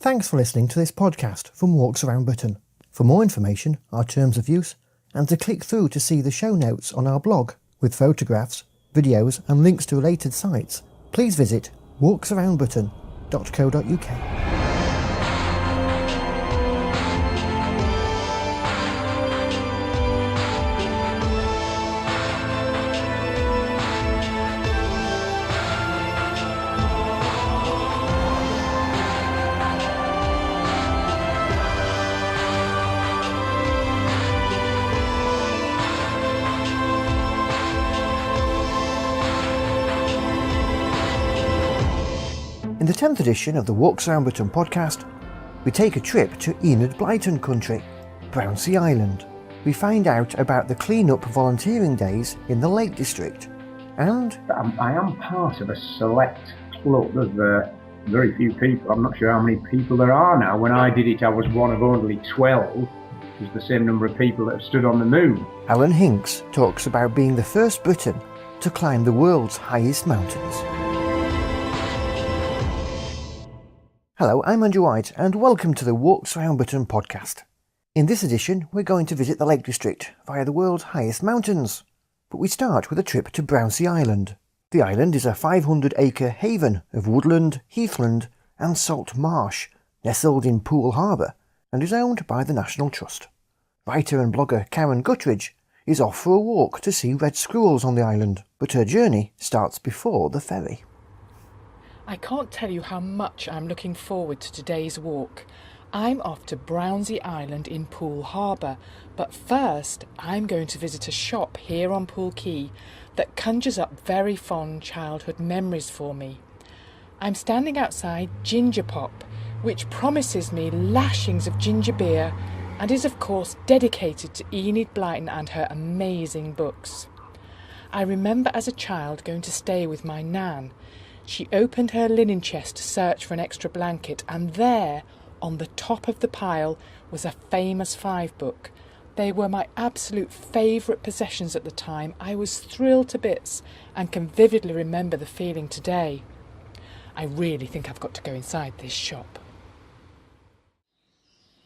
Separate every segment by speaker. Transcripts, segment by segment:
Speaker 1: Thanks for listening to this podcast from Walks Around Britain. For more information, our terms of use, and to click through to see the show notes on our blog with photographs, videos and links to related sites, please visit walksaroundbritain.co.uk. In the 10th edition of the Walks Around Britain podcast, we take a trip to Enid Blyton country, Brownsea Island. We find out about the clean-up volunteering days in the Lake District, and
Speaker 2: I am part of a select club of very few people. I'm not sure how many people there are now. When I did it, I was one of only 12, which is the same number of people that have stood on the moon.
Speaker 1: Alan Hinkes talks about being the first Briton to climb the world's highest mountains. Hello, I'm Andrew White and welcome to the Walks Around Britain podcast. In this edition, we're going to visit the Lake District via the world's highest mountains. But we start with a trip to Brownsea Island. The island is a 500-acre haven of woodland, heathland and salt marsh, nestled in Poole Harbour, and is owned by the National Trust. Writer and blogger Karen Guttridge is off for a walk to see red squirrels on the island, but her journey starts before the ferry.
Speaker 3: I can't tell you how much I'm looking forward to today's walk. I'm off to Brownsea Island in Poole Harbour, but first I'm going to visit a shop here on Poole Quay that conjures up very fond childhood memories for me. I'm standing outside Ginger Pop, which promises me lashings of ginger beer and is of course dedicated to Enid Blyton and her amazing books. I remember as a child going to stay with my nan. She opened her linen chest to search for an extra blanket, and there, on the top of the pile, was a famous 5 book. They were my absolute favourite possessions at the time. I was thrilled to bits and can vividly remember the feeling today. I really think I've got to go inside this shop.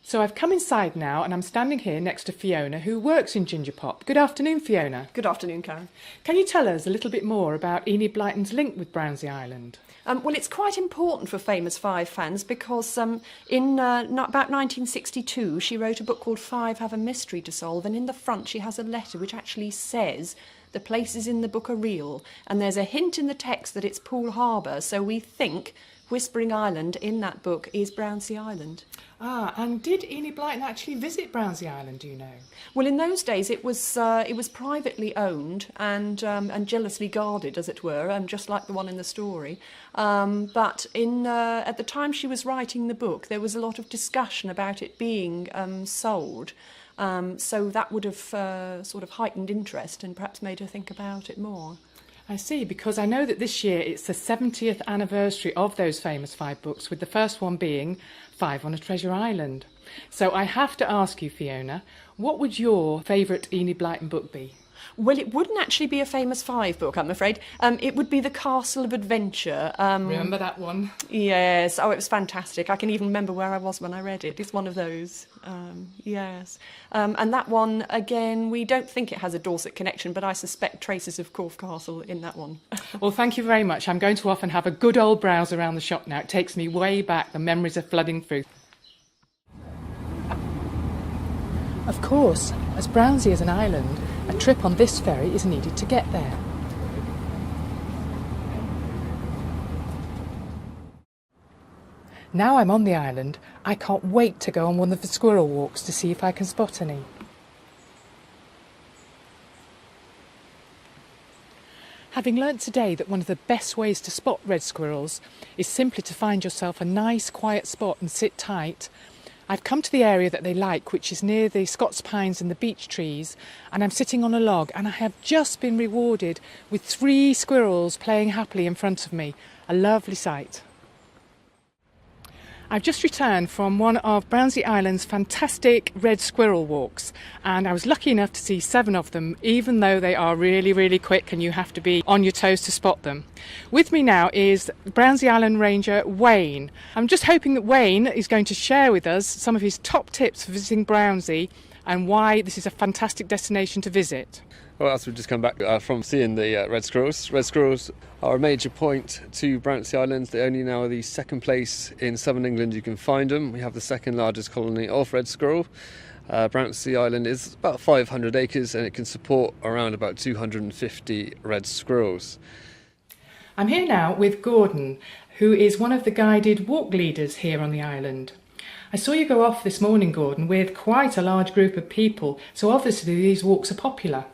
Speaker 3: So I've come inside now and I'm standing here next to Fiona, who works in Ginger Pop. Good afternoon, Fiona.
Speaker 4: Good afternoon, Karen.
Speaker 3: Can you tell us a little bit more about Enid Blyton's link with Brownsea Island?
Speaker 4: Well, it's quite important for Famous Five fans because in about 1962 she wrote a book called Five Have a Mystery to Solve, and in the front she has a letter which actually says the places in the book are real, and there's a hint in the text that it's Poole Harbour, so we think Whispering Island in that book is Brownsea Island.
Speaker 3: Ah, and did Enid Blyton actually visit Brownsea Island, do you know?
Speaker 4: Well, in those days it was privately owned and jealously guarded, as it were, just like the one in the story. But at the time she was writing the book, there was a lot of discussion about it being sold. So that would have sort of heightened interest and perhaps made her think about it more.
Speaker 3: I see, because I know that this year it's the 70th anniversary of those famous 5 books, with the first one being 5 on a Treasure Island. So I have to ask you, Fiona, what would your favourite Enid Blyton book be?
Speaker 4: Well, it wouldn't actually be a Famous Five book, I'm afraid. It would be The Castle of Adventure.
Speaker 3: Remember that one?
Speaker 4: Yes. Oh, it was fantastic. I can even remember where I was when I read it. It's one of those. Yes. And that one, again, we don't think it has a Dorset connection, but I suspect traces of Corfe Castle in that one.
Speaker 3: Well, thank you very much. I'm going to off and have a good old browse around the shop now. It takes me way back. The memories are flooding through. Of course, as Brownsea is an island, a trip on this ferry is needed to get there. Now I'm on the island, I can't wait to go on one of the squirrel walks to see if I can spot any. Having learnt today that one of the best ways to spot red squirrels is simply to find yourself a nice quiet spot and sit tight, I've come to the area that they like, which is near the Scots pines and the beech trees, and I'm sitting on a log, and I have just been rewarded with 3 squirrels playing happily in front of me. A lovely sight. I've just returned from one of Brownsea Island's fantastic red squirrel walks, and I was lucky enough to see 7 of them, even though they are really, really quick and you have to be on your toes to spot them. With me now is Brownsea Island Ranger Wayne. I'm just hoping that Wayne is going to share with us some of his top tips for visiting Brownsea and why this is a fantastic destination to visit.
Speaker 5: Well, as we've just come back from seeing the red squirrels. Red squirrels are a major point to Brownsea Island. They only now are the second place in southern England you can find them. We have the second largest colony of red squirrel. Brownsea Island is about 500 acres and it can support around about 250 red squirrels.
Speaker 3: I'm here now with Gordon, who is one of the guided walk leaders here on the island. I saw you go off this morning, Gordon, with quite a large group of people, so obviously these walks are popular.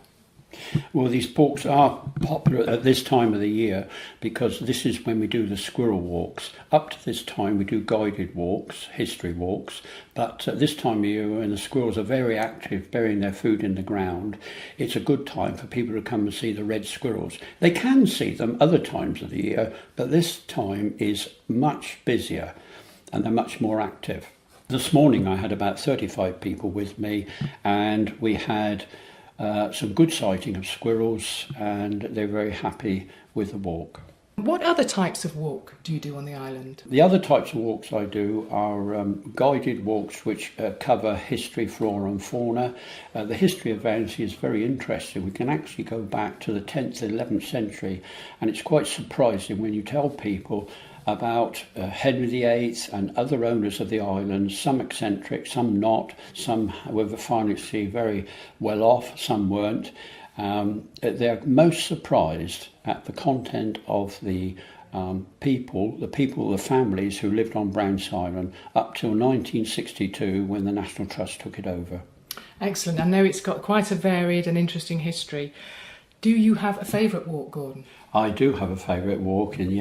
Speaker 6: Well, these walks are popular at this time of the year because this is when we do the squirrel walks. Up to this time we do guided walks, history walks, but at this time of year when the squirrels are very active, burying their food in the ground, it's a good time for people to come and see the red squirrels. They can see them other times of the year, but this time is much busier and they're much more active. This morning I had about 35 people with me and we had some good sighting of squirrels and they're very happy with the walk.
Speaker 3: What other types of walk do you do on the island?
Speaker 6: The other types of walks I do are guided walks which cover history, flora and fauna. The history of Brownsea is very interesting. We can actually go back to the 10th and 11th century and it's quite surprising when you tell people about Henry VIII and other owners of the island, some eccentric, some not, some were financially very well off, some weren't. They're most surprised at the content of the families who lived on Brownsea Island up till 1962 when the National Trust took it over.
Speaker 3: Excellent. I know it's got quite a varied and interesting history. Do you have a favourite walk, Gordon?
Speaker 6: I do have a favourite walk, and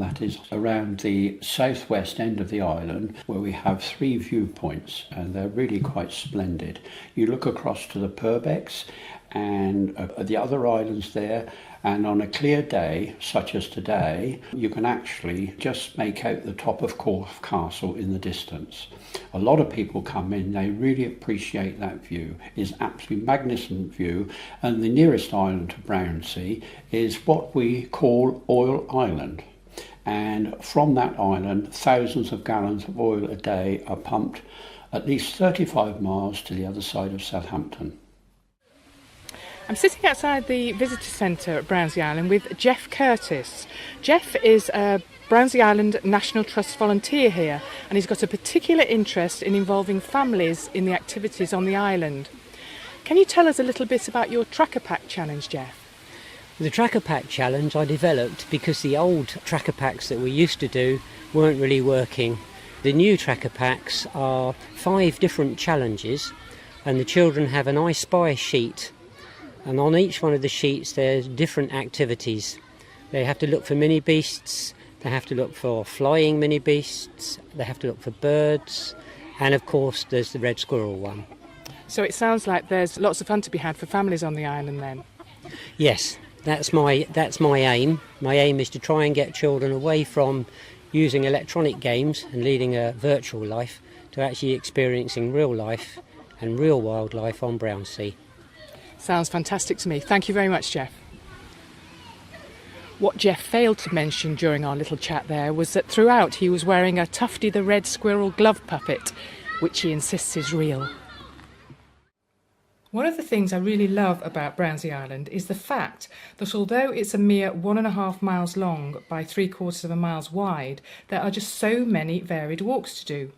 Speaker 6: that is around the southwest end of the island where we have 3 viewpoints and they're really quite splendid. You look across to the Purbex and the other islands there, and on a clear day such as today you can actually just make out the top of Corfe Castle in the distance. A lot of people come in, they really appreciate that view. It's absolutely magnificent view, and the nearest island to Brownsea is what we call Oil Island, and from that island thousands of gallons of oil a day are pumped at least 35 miles to the other side of Southampton.
Speaker 3: I'm sitting outside the visitor centre at Brownsea Island with Jeff Curtis. Jeff is a Brownsea Island National Trust volunteer here, and he's got a particular interest in involving families in the activities on the island. Can you tell us a little bit about your Tracker Pack challenge, Jeff?
Speaker 7: The Tracker Pack challenge I developed because the old Tracker Packs that we used to do weren't really working. The new Tracker Packs are 5 different challenges, and the children have an I Spy sheet. And on each one of the sheets there's different activities. They have to look for mini beasts, they have to look for flying mini beasts, they have to look for birds, and of course there's the red squirrel one.
Speaker 3: So it sounds like there's lots of fun to be had for families on the island then.
Speaker 7: Yes, that's my aim. My aim is to try and get children away from using electronic games and leading a virtual life to actually experiencing real life and real wildlife on Brownsea.
Speaker 3: Sounds fantastic to me. Thank you very much, Jeff. What Jeff failed to mention during our little chat there was that throughout he was wearing a Tufty the Red Squirrel glove puppet, which he insists is real. One of the things I really love about Brownsea Island is the fact that although it's a mere 1.5 miles long by 3/4 of a mile wide, there are just so many varied walks to do.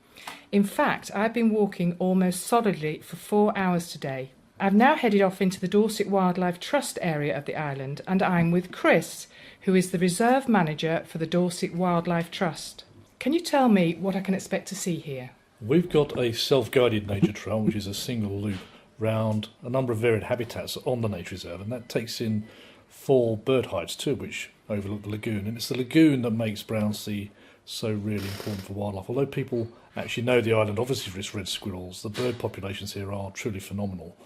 Speaker 3: In fact, I've been walking almost solidly for 4 hours today. I've now headed off into the Dorset Wildlife Trust area of the island, and I'm with Chris, who is the reserve manager for the Dorset Wildlife Trust. Can you tell me what I can expect to see here?
Speaker 8: We've got a self-guided nature trail, which is a single loop round a number of varied habitats on the nature reserve, and that takes in 4 bird hides, 2 of which overlook the lagoon. And it's the lagoon that makes Brownsea so really important for wildlife. Although people actually know the island obviously for its red squirrels, the bird populations here are truly phenomenal.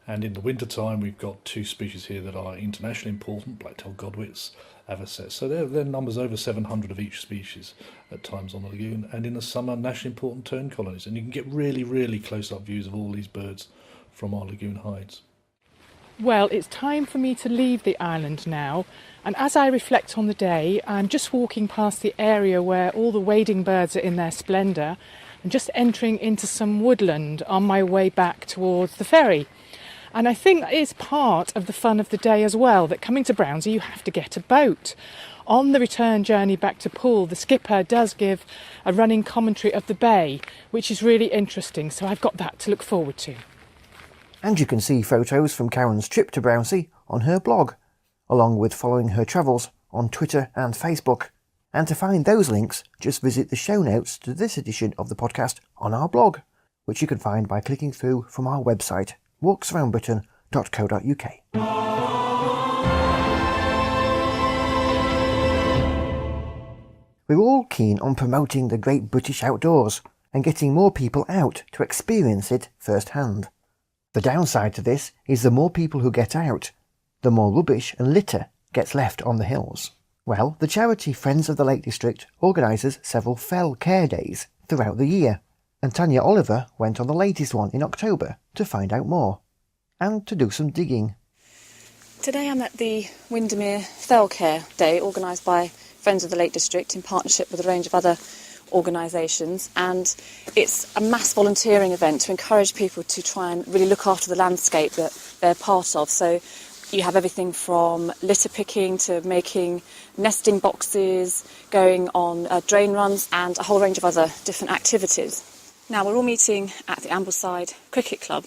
Speaker 8: And in the winter time, we've got 2 species here that are internationally important, black-tailed godwits, avocets. So there are numbers over 700 of each species at times on the lagoon. And in the summer, nationally important tern colonies. And you can get really, really close-up views of all these birds from our lagoon hides.
Speaker 3: Well, it's time for me to leave the island now, and as I reflect on the day, I'm just walking past the area where all the wading birds are in their splendour and just entering into some woodland on my way back towards the ferry. And I think that is part of the fun of the day as well, that coming to Brownsea you have to get a boat. On the return journey back to Poole, the skipper does give a running commentary of the bay, which is really interesting, so I've got that to look forward to.
Speaker 1: And you can see photos from Karen's trip to Brownsea on her blog, along with following her travels on Twitter and Facebook. And to find those links, just visit the show notes to this edition of the podcast on our blog, which you can find by clicking through from our website, walksaroundbritain.co.uk. We're all keen on promoting the great British outdoors and getting more people out to experience it firsthand. The downside to this is the more people who get out, the more rubbish and litter gets left on the hills. Well, the charity Friends of the Lake District organises several fell care days throughout the year, and Tanya Oliver went on the latest one in October to find out more, and to do some digging.
Speaker 9: Today I'm at the Windermere Fell Care Day, organised by Friends of the Lake District in partnership with a range of other organisations, and it's a mass volunteering event to encourage people to try and really look after the landscape that they're part of. So you have everything from litter picking to making nesting boxes, going on drain runs and a whole range of other different activities. Now we're all meeting at the Ambleside Cricket Club,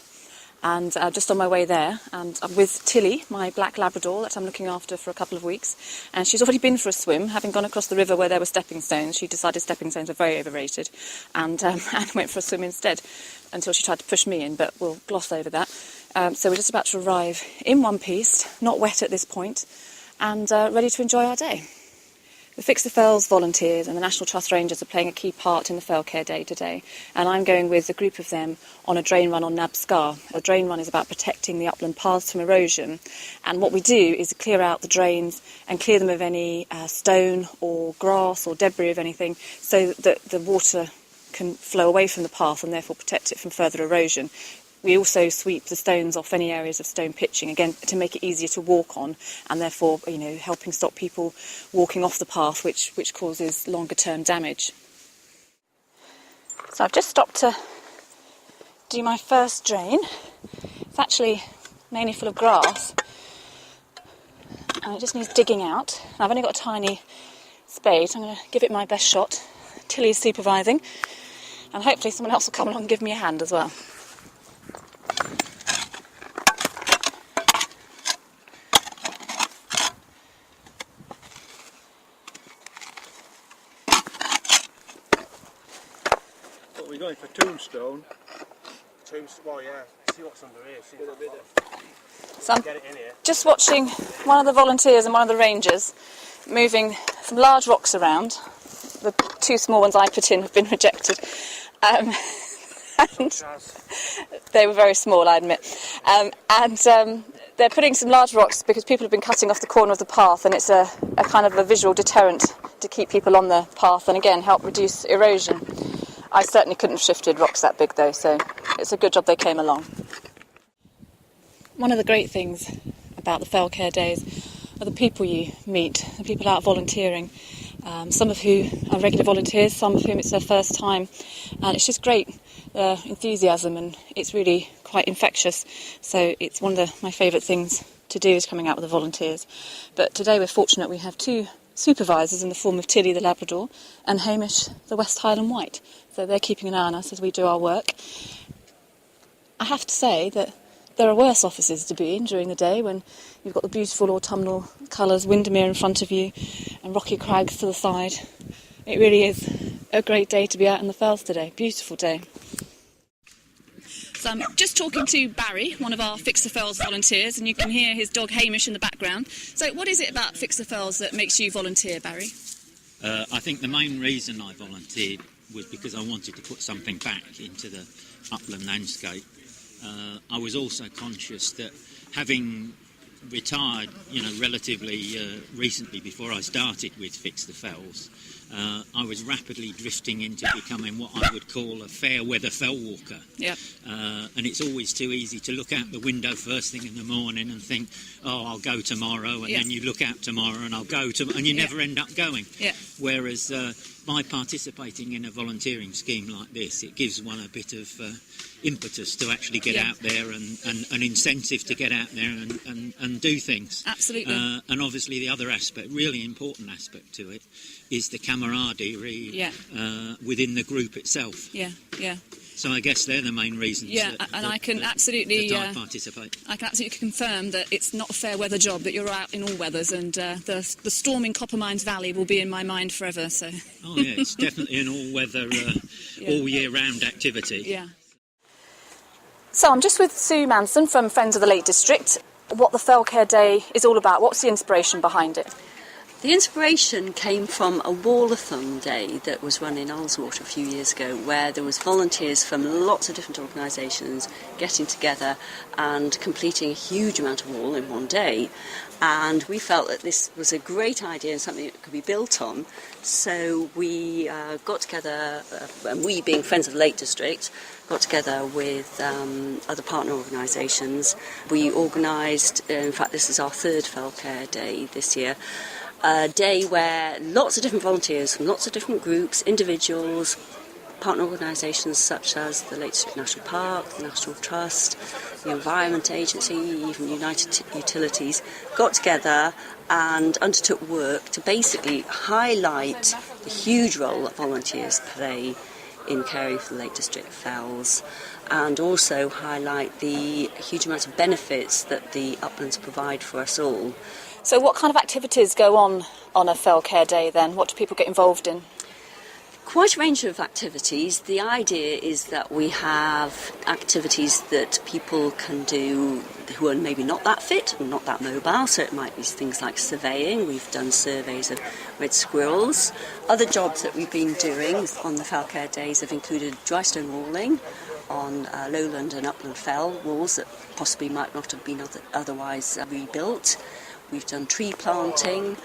Speaker 9: and just on my way there, and I'm with Tilly, my black Labrador that I'm looking after for a couple of weeks, and she's already been for a swim, having gone across the river where there were stepping stones. She decided stepping stones are very overrated, and went for a swim instead, until she tried to push me in, but we'll gloss over that. So we're just about to arrive in one piece, not wet at this point, and ready to enjoy our day. The Fix the Fells volunteers and the National Trust Rangers are playing a key part in the Fell Care Day today, and I'm going with a group of them on a drain run on Nab Scar. A drain run is about protecting the upland paths from erosion, and what we do is clear out the drains and clear them of any stone or grass or debris of anything, so that the water can flow away from the path and therefore protect it from further erosion. We also sweep the stones off any areas of stone pitching, again, to make it easier to walk on, and therefore, helping stop people walking off the path, which causes longer-term damage. So I've just stopped to do my first drain. It's actually mainly full of grass, and it just needs digging out. I've only got a tiny spade, so I'm going to give it my best shot. Tilly's supervising, and hopefully someone else will come along and give me a hand as well.
Speaker 10: We're going for tombstone. Well, yeah. See what's under here. See a bit of...
Speaker 9: So I'm
Speaker 10: get it in here.
Speaker 9: Just watching one of the volunteers and one of the rangers moving some large rocks around. The 2 small ones I put in have been rejected. And they were very small, I admit. They're putting some large rocks because people have been cutting off the corner of the path, and it's a kind of a visual deterrent to keep people on the path and, again, help reduce erosion. I certainly couldn't have shifted rocks that big, though, so it's a good job they came along. One of the great things about the Fell Care Days are the people you meet, the people out volunteering, some of who are regular volunteers, some of whom it's their first time, and it's just great enthusiasm, and it's really quite infectious. So it's one of my favourite things to do is coming out with the volunteers. But today we're fortunate we have 2 supervisors in the form of Tilly the Labrador and Hamish the West Highland White. So they're keeping an eye on us as we do our work. I have to say that there are worse offices to be in during the day when you've got the beautiful autumnal colours, Windermere in front of you and rocky crags to the side. It really is a great day to be out in the fells today. Beautiful day. So I'm just talking to Barry, one of our Fix the Fells volunteers, and you can hear his dog Hamish in the background. So what is it about Fix the Fells that makes you volunteer, Barry?
Speaker 11: I think the main reason I volunteered was because I wanted to put something back into the upland landscape. I was also conscious that having retired, relatively recently before I started with Fix the Fells, I was rapidly drifting into becoming what I would call a fair weather fell walker.
Speaker 9: Yep.
Speaker 11: And it's always too easy to look out the window first thing in the morning and think, oh, I'll go tomorrow, and then you look out tomorrow and I'll go tomorrow, and you never end up going.
Speaker 9: Yeah.
Speaker 11: Whereas by participating in a volunteering scheme like this, it gives one a bit of impetus to actually get out there and an incentive to get out there and do things.
Speaker 9: Absolutely.
Speaker 11: And obviously the other aspect, really important aspect to it, is the camaraderie within the group itself.
Speaker 9: Yeah, yeah.
Speaker 11: So I guess they're the main reasons.
Speaker 9: I can absolutely
Speaker 11: I participate.
Speaker 9: I can absolutely confirm that it's not a fair weather job, that you're out in all weathers, and the storm in Coppermines Valley will be in my mind forever. So.
Speaker 11: Oh yeah, it's definitely an all-weather, all year round activity.
Speaker 9: Yeah. So I'm just with Sue Manson from Friends of the Lake District. What the Fell Care Day is all about. What's the inspiration behind it?
Speaker 12: The inspiration came from a Wallathon day that was run in Ullswater a few years ago, where there was volunteers from lots of different organisations getting together and completing a huge amount of wall in one day. And we felt that this was a great idea and something that could be built on. So we got together, and we being Friends of the Lake District, got together with other partner organisations. We organised, in fact this is our third Fell Care Day this year, a day where lots of different volunteers from lots of different groups, individuals, partner organisations such as the Lake District National Park, the National Trust, the Environment Agency, even United Utilities, got together and undertook work to basically highlight the huge role that volunteers play in caring for the Lake District fells, and also highlight the huge amount of benefits that the uplands provide for us all.
Speaker 9: So what kind of activities go on a Fell Care Day then? What do people get involved in?
Speaker 12: Quite a range of activities. The idea is that we have activities that people can do who are maybe not that fit and not that mobile, so it might be things like surveying. We've done surveys of red squirrels. Other jobs that we've been doing on the Fell Care Days have included dry stone walling on lowland and upland fell walls that possibly might not have been otherwise rebuilt. We've done tree planting,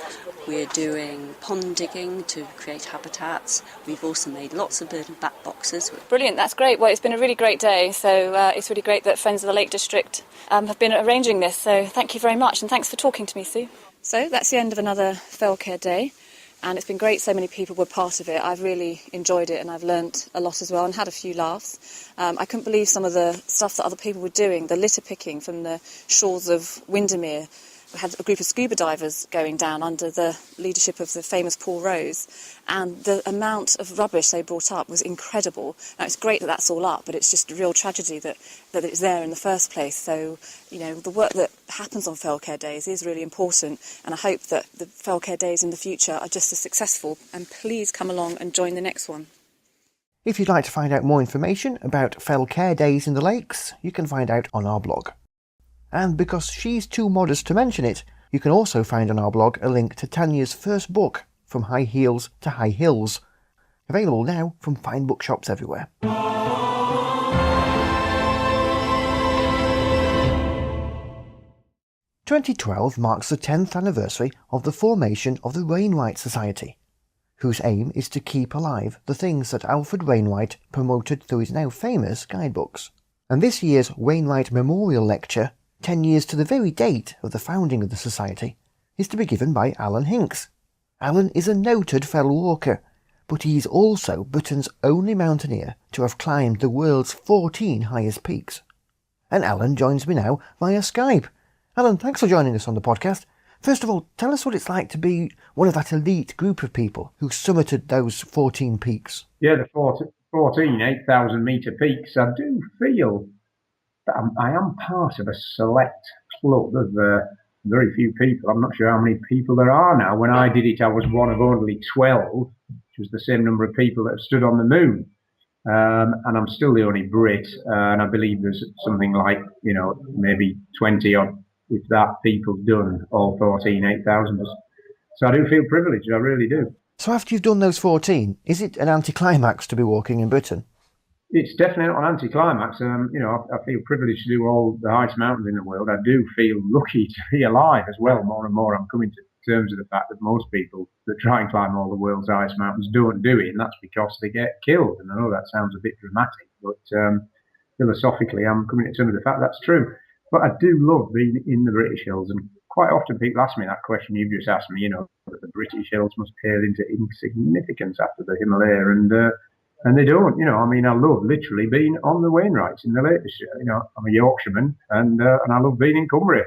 Speaker 12: we're doing pond digging to create habitats. We've also made lots of bird and bat boxes.
Speaker 9: Brilliant, that's great. Well, it's been a really great day, so it's really great that Friends of the Lake District have been arranging this, so thank you very much, and thanks for talking to me, Sue. So that's the end of another Fell Care Day, and it's been great so many people were part of it. I've really enjoyed it, and I've learnt a lot as well, and had a few laughs. I couldn't believe some of the stuff that other people were doing, the litter picking from the shores of Windermere. We had a group of scuba divers going down under the leadership of the famous Paul Rose, and the amount of rubbish they brought up was incredible. Now, it's great that that's all up, but it's just a real tragedy that it's there in the first place. So, the work that happens on Fell Care Days is really important, and I hope that the Fell Care Days in the future are just as successful, and please come along and join the next one.
Speaker 1: If you'd like to find out more information about Fell Care Days in the lakes, you can find out on our blog. And because she's too modest to mention it, you can also find on our blog a link to Tanya's first book, From High Heels to High Hills, available now from fine bookshops everywhere. 2012 marks the 10th anniversary of the formation of the Wainwright Society, whose aim is to keep alive the things that Alfred Wainwright promoted through his now famous guidebooks. And this year's Wainwright Memorial Lecture, 10 years to the very date of the founding of the Society, is to be given by Alan Hinkes. Alan is a noted fell walker, but he is also Britain's only mountaineer to have climbed the world's 14 highest peaks. And Alan joins me now via Skype. Alan, thanks for joining us on the podcast. First of all, tell us what it's like to be one of that elite group of people who summited those 14 peaks.
Speaker 2: Yeah, the 14 8,000 metre peaks. I do feel I am part of a select club of very few people. I'm not sure how many people there are now. When I did it, I was one of only 12, which was the same number of people that have stood on the moon. And I'm still the only Brit. And I believe there's something like, maybe 20 odd, if that, people done all 14 8,000. So I do feel privileged. I really do.
Speaker 1: So after you've done those 14, is it an anticlimax to be walking in Britain?
Speaker 2: It's definitely not an anticlimax. I feel privileged to do all the highest mountains in the world. I do feel lucky to be alive as well. More and more, I'm coming to terms with the fact that most people that try and climb all the world's highest mountains don't do it, and that's because they get killed. And I know that sounds a bit dramatic, but philosophically, I'm coming to terms with the fact that's true. But I do love being in the British Hills, and quite often people ask me that question you've just asked me. That the British Hills must pale into insignificance after the Himalaya, and they don't. I love literally being on the Wainwrights in the Lake District. I'm a Yorkshireman, and I love being in Cumbria.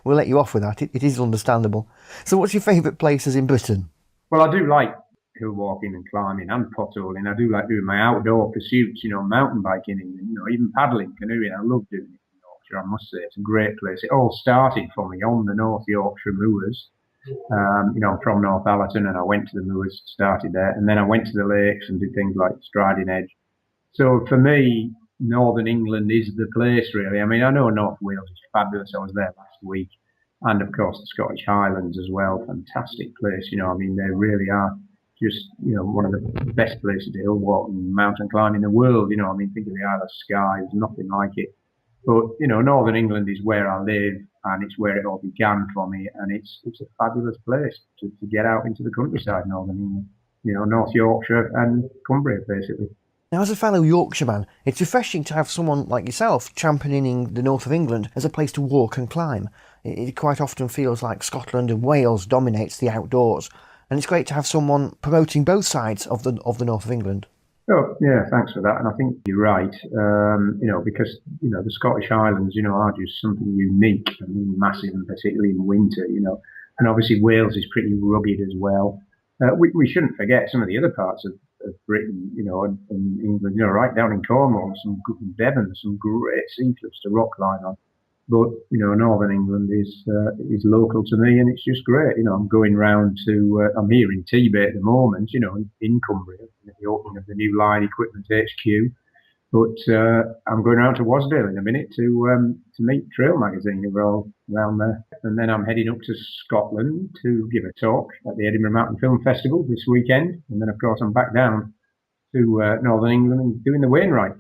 Speaker 1: We'll let you off with that. It is understandable. So what's your favourite places in Britain?
Speaker 2: Well, I do like hill walking and climbing and potholing. I do like doing my outdoor pursuits, mountain biking and, even paddling, canoeing. I love doing it in Yorkshire, I must say. It's a great place. It all started for me on the North Yorkshire moors. I'm from Northallerton, and I went to the moors, started there, and then I went to the lakes and did things like Striding Edge. So for me, Northern England is the place, really. I know North Wales is fabulous. I was there last week. And, of course, the Scottish Highlands as well. Fantastic place. They really are just, one of the best places to hill walk and mountain climb in the world. Think of the Isle of Skye. There's nothing like it. But, Northern England is where I live, and it's where it all began for me. And it's a fabulous place to get out into the countryside, Northern England. North Yorkshire and Cumbria, basically.
Speaker 1: Now, as a fellow Yorkshireman, it's refreshing to have someone like yourself championing the north of England as a place to walk and climb. It quite often feels like Scotland and Wales dominates the outdoors, and it's great to have someone promoting both sides of the north of England.
Speaker 2: Oh, yeah, thanks for that. And I think you're right, because, the Scottish Highlands, are just something unique and massive, and particularly in winter, and obviously Wales is pretty rugged as well. We shouldn't forget some of the other parts of Britain, and England, right down in Cornwall, some good in Devon, some great sea cliffs to rock climb on. But, Northern England is local to me, and it's just great. I'm going round to, I'm here in Tibet at the moment, in Cumbria, at the opening of the new line equipment HQ. But I'm going round to Wasdale in a minute to meet Trail Magazine, who are all around there. And then I'm heading up to Scotland to give a talk at the Edinburgh Mountain Film Festival this weekend. And then, of course, I'm back down to Northern England and doing the Wainwright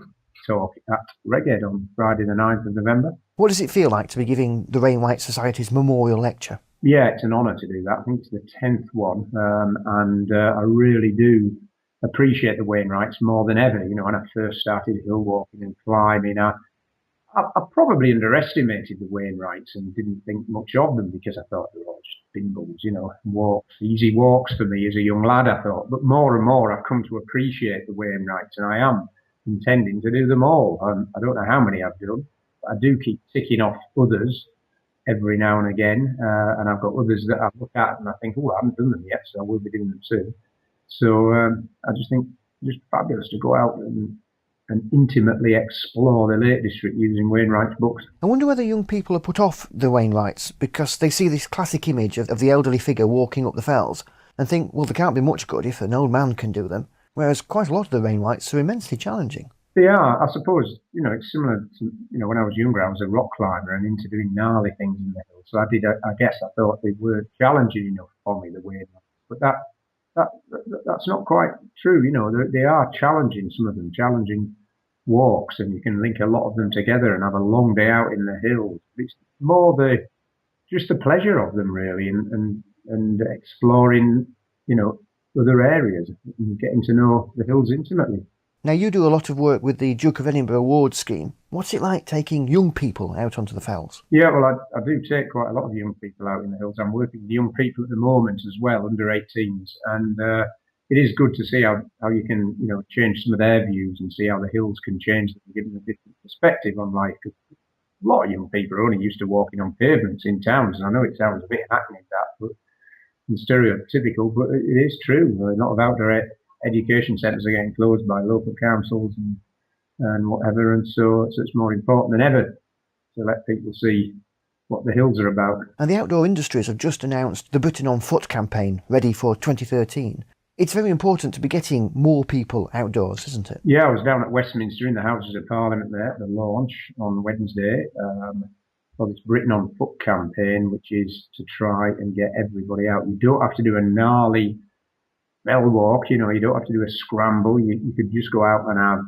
Speaker 2: talk at Reghead on Friday the 9th of November.
Speaker 1: What does it feel like to be giving the Wainwright Society's memorial lecture?
Speaker 2: Yeah, it's an honour to do that. I think it's the 10th one. And I really do appreciate the Wainwrights more than ever. When I first started hill walking and climbing, I probably underestimated the Wainwrights and didn't think much of them because I thought they were all just bimbles, walks, easy walks for me as a young lad, I thought. But more and more I've come to appreciate the Wainwrights, and I am intending to do them all. I don't know how many I've done, but I do keep ticking off others every now and again, and I've got others that I look at and I think, I haven't done them yet, so I will be doing them soon. So I just think just fabulous to go out and intimately explore the Lake District using Wainwright's books.
Speaker 1: I wonder whether young people are put off the Wainwrights because they see this classic image of the elderly figure walking up the fells and think, well, there can't be much good if an old man can do them, whereas quite a lot of the Wainwrights are immensely challenging.
Speaker 2: They are. I suppose, it's similar to, when I was younger, I was a rock climber and into doing gnarly things in the hills. So I thought they were challenging enough for me, the Wainwrights. But that's not quite true. They are challenging, some of them, challenging walks, and you can link a lot of them together and have a long day out in the hills. It's more just the pleasure of them, really, and exploring, other areas and getting to know the hills intimately.
Speaker 1: Now, you do a lot of work with the Duke of Edinburgh Award scheme. What's it like taking young people out onto the fells?
Speaker 2: Yeah, well, I do take quite a lot of young people out in the hills. I'm working with young people at the moment as well, under 18s, and it is good to see how you can, change some of their views and see how the hills can change them and give them a different perspective on life. Because a lot of young people are only used to walking on pavements in towns, and I know it sounds a bit hackneyed and stereotypical, but it is true. A lot of outdoor education centres are getting closed by local councils and whatever, and so it's more important than ever to let people see what the hills are about.
Speaker 1: And the outdoor industries have just announced the Britain on Foot campaign, ready for 2013. It's very important to be getting more people outdoors, isn't it?
Speaker 2: Yeah, I was down at Westminster in the Houses of Parliament there at the launch on Wednesday of this Britain on Foot campaign, which is to try and get everybody out. You don't have to do a gnarly bell walk, you don't have to do a scramble. You could just go out and have,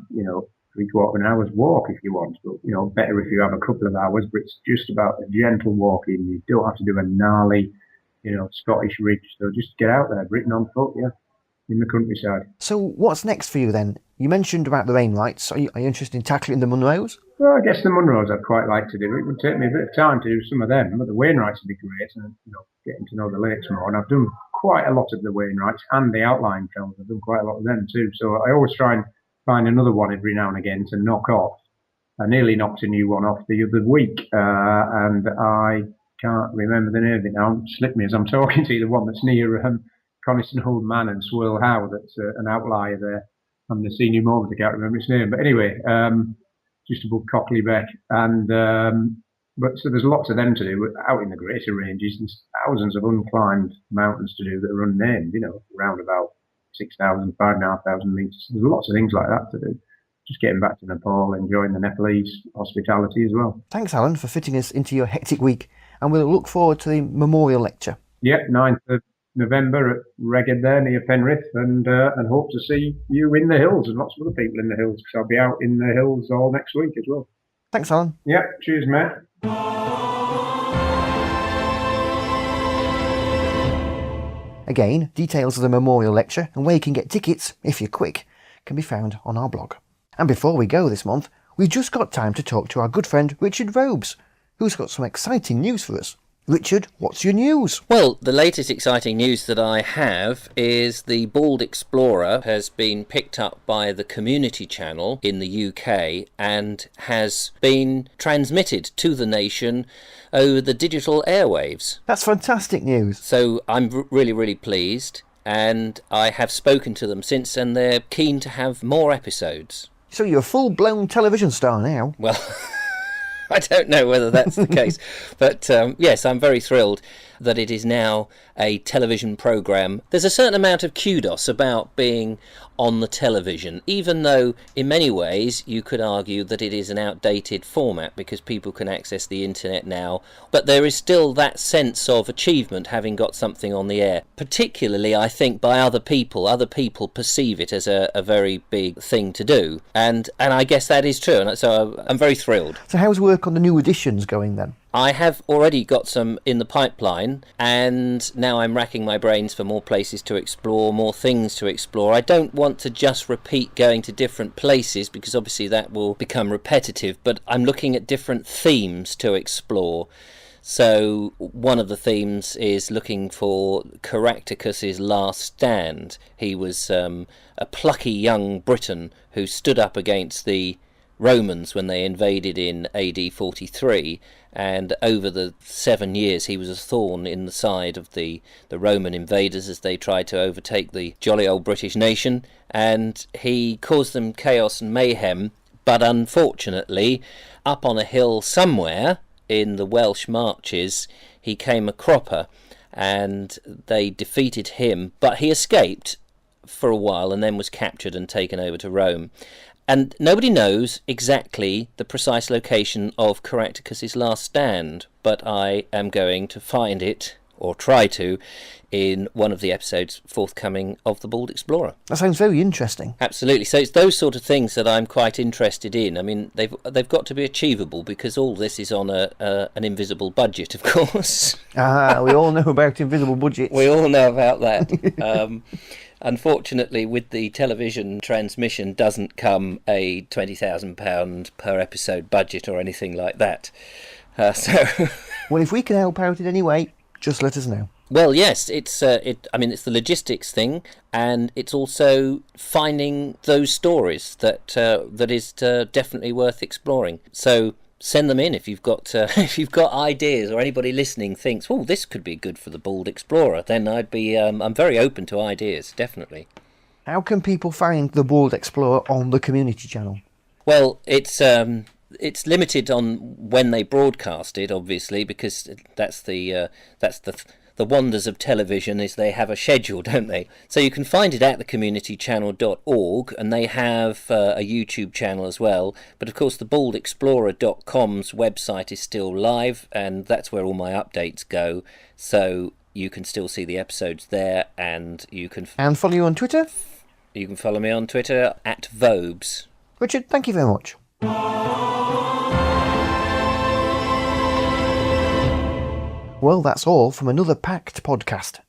Speaker 2: 3/4 of an hour's walk if you want. But, better if you have a couple of hours, but it's just about a gentle walking. You don't have to do a gnarly, Scottish ridge. So just get out there, Britain on foot, yeah, in the countryside.
Speaker 1: So what's next for you then? You mentioned about the Wainwrights. Are you interested in tackling the Munros?
Speaker 2: Well, I guess the Munros I'd quite like to do. It would take me a bit of time to do some of them, but the Wainwrights would be great, and getting to know the lakes more. And I've done quite a lot of the Wainwrights and the outlying fells. I've done quite a lot of them too. So I always try and find another one every now and again to knock off. I nearly knocked a new one off the other week, and I can't remember the name of it now. It slipped me as I'm talking to you. The one that's near Coniston Hold Man and Swirl Howe. That's an outlier there. I'm the senior moment. I can't remember its name, but anyway. Just above Cockley Beck, and but so there's lots of them to do out in the greater ranges. There's thousands of unclimbed mountains to do that are unnamed, around about 6,000, 5,500 metres. There's lots of things like that to do. Just getting back to Nepal, enjoying the Nepalese hospitality as well.
Speaker 1: Thanks, Alan, for fitting us into your hectic week, and we'll look forward to the memorial lecture.
Speaker 2: Yep, 9th of November at Regged there near Penrith, and hope to see you in the hills and lots of other people in the hills, because I'll be out in the hills all next week as well.
Speaker 1: Thanks, Alan.
Speaker 2: Yeah, cheers, mate.
Speaker 1: Again, details of the memorial lecture and where you can get tickets, if you're quick, can be found on our blog. And before we go this month, we've just got time to talk to our good friend Richard Robes, who's got some exciting news for us. Richard, what's your news?
Speaker 13: Well, the latest exciting news that I have is the Bald Explorer has been picked up by the Community Channel in the UK and has been transmitted to the nation over the digital airwaves.
Speaker 1: That's fantastic news.
Speaker 13: So I'm really, really pleased, and I have spoken to them since, and they're keen to have more episodes.
Speaker 1: So you're a full-blown television star now?
Speaker 13: Well, I don't know whether that's the case, but yes, I'm very thrilled that it is now a television programme. There's a certain amount of kudos about being on the television, even though in many ways you could argue that it is an outdated format because people can access the internet now, but there is still that sense of achievement having got something on the air, particularly I think by other people. Other people perceive it as a very big thing to do, and I guess that is true, and so I'm very thrilled.
Speaker 1: So how's work on the new editions going then?
Speaker 13: I have already got some in the pipeline, and now I'm racking my brains for more places to explore, more things to explore. I don't want to just repeat going to different places because obviously that will become repetitive, but I'm looking at different themes to explore. So one of the themes is looking for Caractacus's last stand. He was a plucky young Briton who stood up against the Romans when they invaded in AD 43, and over the 7 years he was a thorn in the side of the Roman invaders as they tried to overtake the jolly old British nation, and he caused them chaos and mayhem, but unfortunately up on a hill somewhere in the Welsh marches he came a cropper and they defeated him, but he escaped for a while and then was captured and taken over to Rome. And nobody knows exactly the precise location of Caractacus's last stand, but I am going to find it, or try to, in one of the episodes forthcoming of The Bald Explorer.
Speaker 1: That sounds very interesting.
Speaker 13: Absolutely. So it's those sort of things that I'm quite interested in. I mean, they've got to be achievable because all this is on an invisible budget, of course.
Speaker 1: We all know about invisible budgets.
Speaker 13: We all know about that. Unfortunately, with the television transmission doesn't come a £20,000 per episode budget or anything like that.
Speaker 1: Well, if we can help out in any way, just let us know.
Speaker 13: Well, yes, it's the logistics thing, and it's also finding those stories that is definitely worth exploring. So send them in if you've got ideas, or anybody listening thinks, oh, this could be good for the Bald Explorer. Then I'm very open to ideas, definitely.
Speaker 1: How can people find the Bald Explorer on the Community Channel?
Speaker 13: Well, it's limited on when they broadcast it, obviously, because that's the wonders of television is they have a schedule, don't they? So you can find it at thecommunitychannel.org, and they have a YouTube channel as well. But of course, the baldexplorer.com's website is still live, and that's where all my updates go. So you can still see the episodes there, and you can
Speaker 1: And follow you on Twitter?
Speaker 13: You can follow me on Twitter at Vobes.
Speaker 1: Richard, thank you very much. Well, that's all from another packed podcast.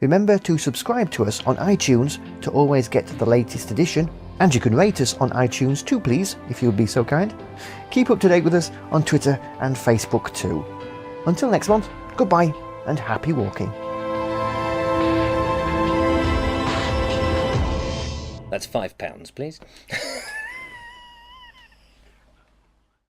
Speaker 1: Remember to subscribe to us on iTunes to always get the latest edition, and you can rate us on iTunes too, please, if you would be so kind. Keep up to date with us on Twitter and Facebook too. Until next month, goodbye and happy walking.
Speaker 13: That's £5, please.